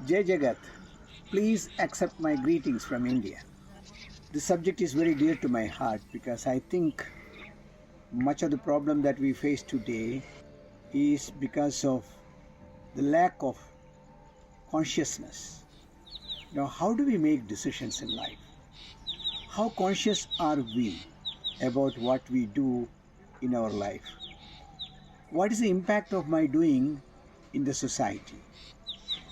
Jai Jagat, please accept my greetings from India. This subject is very dear to my heart because I think much of the problem that we face today is because of the lack of consciousness. Now, how do we make decisions in life? How conscious are we about what we do in our life? What is the impact of my doing in the society?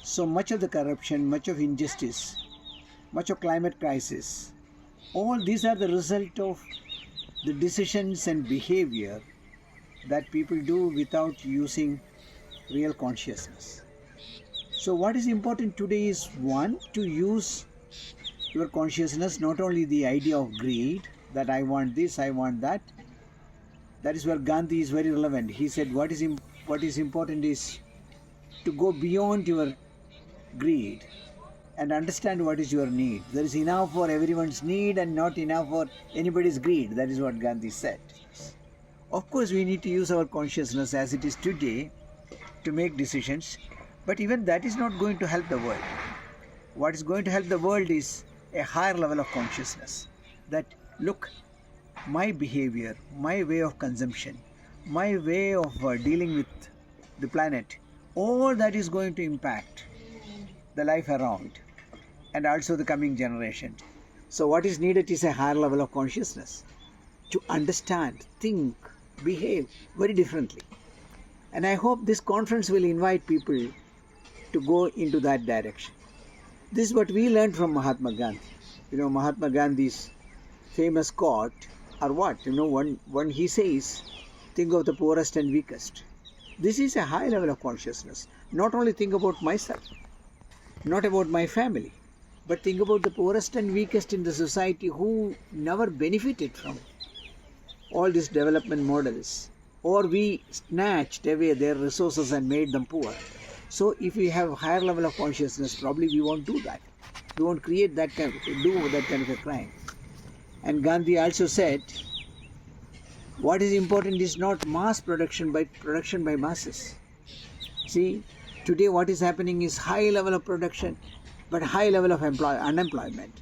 So much of the corruption, much of injustice, much of climate crisis, all these are the result of the decisions and behavior that people do without using real consciousness. So what is important today is, one, to use your consciousness, not only the idea of greed, that I want this, I want that. That is where Gandhi is very relevant. He said what is important is to go beyond your greed and understand what is your need. There is enough for everyone's need and not enough for anybody's greed. That is what Gandhi said. Of course, we need to use our consciousness as it is today to make decisions, but even that is not going to help the world. What is going to help the world is a higher level of consciousness. That, look, my behavior, my way of consumption, my way of dealing with the planet, all that is going to impact the life around and also the coming generation. So what is needed is a higher level of consciousness to understand, think, behave very differently. And I hope this conference will invite people to go into that direction. This is what we learned from Mahatma Gandhi. Mahatma Gandhi's famous quote, or what? When he says, think of the poorest and weakest. This is a high level of consciousness. Not only think about myself, not about my family, but think about the poorest and weakest in the society who never benefited from all these development models, or we snatched away their resources and made them poor. So if we have higher level of consciousness, probably we won't do that. We won't create that kind of a crime. And Gandhi also said, what is important is not mass production, but production by masses. See, today what is happening is high level of production, but high level of unemployment.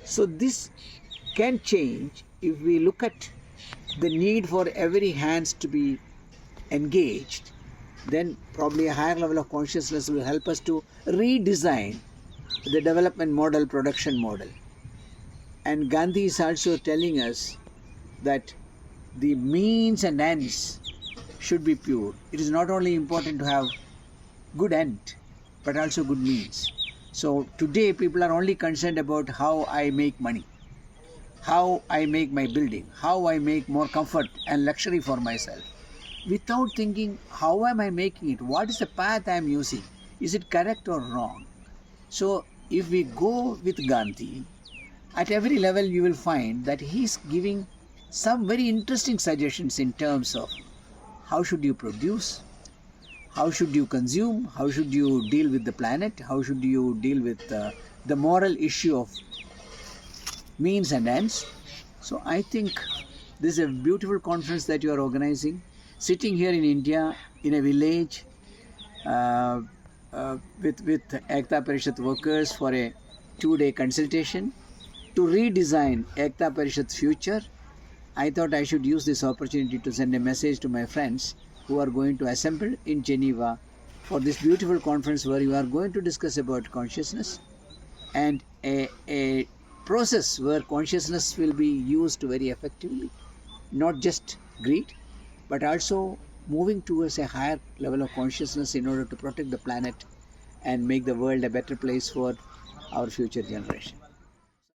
So this can change if we look at the need for every hands to be engaged. Then probably a higher level of consciousness will help us to redesign the development model, production model. And Gandhi is also telling us that the means and ends should be pure. It is not only important to have good end, but also good means. So today people are only concerned about how I make money, how I make my building, how I make more comfort and luxury for myself, without thinking how am I making it, what is the path I am using, is it correct or wrong. So if we go with Gandhi, at every level you will find that he is giving some very interesting suggestions in terms of how should you produce, how should you consume, how should you deal with the planet, how should you deal with the moral issue of means and ends. So I think this is a beautiful conference that you are organizing, sitting here in India in a village with Ekta Parishad workers for a 2-day consultation to redesign Ekta Parishad's future. I thought I should use this opportunity to send a message to my friends who are going to assemble in Geneva for this beautiful conference where you are going to discuss about consciousness and a process where consciousness will be used very effectively, not just greed, but also moving towards a higher level of consciousness in order to protect the planet and make the world a better place for our future generation.